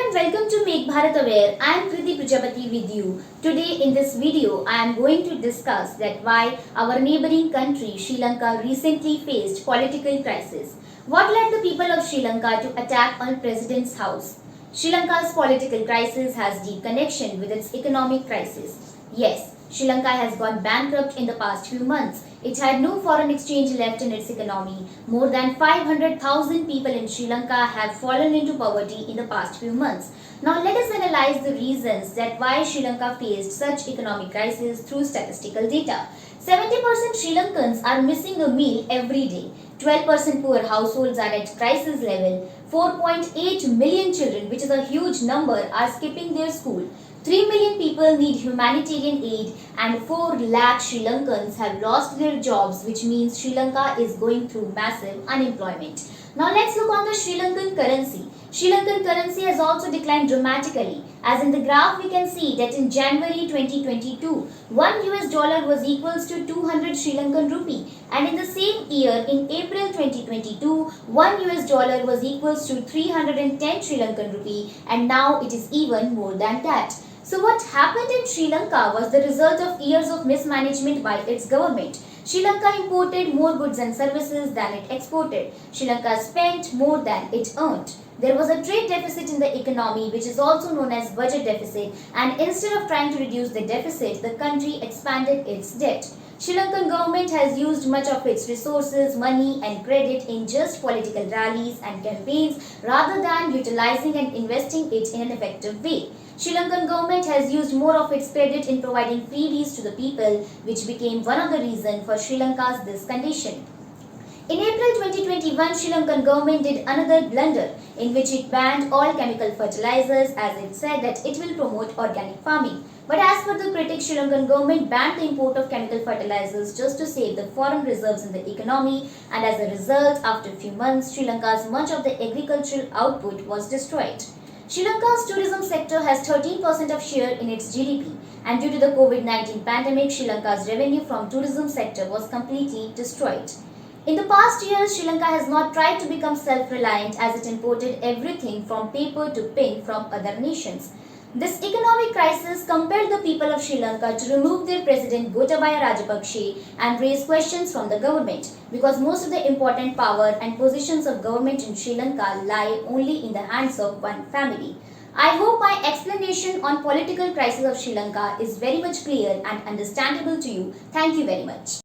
and welcome to Make Bharat Aware. I am Kriti Prajapati with you. Today in this video, I am going to discuss that why our neighboring country Sri Lanka recently faced political crisis. What led the people of Sri Lanka to attack on President's house? Sri Lanka's political crisis has deep connection with its economic crisis. Yes, Sri Lanka has gone bankrupt in the past few months. It had no foreign exchange left in its economy. More than 500,000 people in Sri Lanka have fallen into poverty in the past few months. Now let us analyze the reasons that why Sri Lanka faced such economic crisis through statistical data. 70% Sri Lankans are missing a meal every day. 12% poor households are at crisis level. 4.8 million children, which is a huge number, are skipping their school. 3 million people need humanitarian aid and 4 lakh Sri Lankans have lost their jobs, which means Sri Lanka is going through massive unemployment. Now let's look on the Sri Lankan currency. Sri Lankan currency has also declined dramatically. As in the graph we can see that in January 2022, 1 US dollar was equals to 200 Sri Lankan rupee, and in the same year in April 2022, 1 US dollar was equals to 310 Sri Lankan rupee, and now it is even more than that. So what happened in Sri Lanka was the result of years of mismanagement by its government. Sri Lanka imported more goods and services than it exported. Sri Lanka spent more than it earned. There was a trade deficit in the economy, which is also known as budget deficit, and instead of trying to reduce the deficit, the country expanded its debt. Sri Lankan government has used much of its resources, money and credit in just political rallies and campaigns rather than utilizing and investing it in an effective way. Sri Lankan government has used more of its credit in providing freebies to the people, which became one of the reasons for Sri Lanka's this condition. In April 2021, Sri Lankan government did another blunder in which it banned all chemical fertilizers, as it said that it will promote organic farming. But as per the critics, Sri Lankan government banned the import of chemical fertilizers just to save the foreign reserves in the economy, and as a result, after a few months, Sri Lanka's much of the agricultural output was destroyed. Sri Lanka's tourism sector has 13% of share in its GDP, and due to the COVID-19 pandemic, Sri Lanka's revenue from tourism sector was completely destroyed. In the past years, Sri Lanka has not tried to become self-reliant as it imported everything from paper to pen from other nations. This economic crisis compelled the people of Sri Lanka to remove their president Gotabaya Rajapakse and raise questions from the government, because most of the important power and positions of government in Sri Lanka lie only in the hands of one family. I hope my explanation on political crisis of Sri Lanka is very much clear and understandable to you. Thank you very much.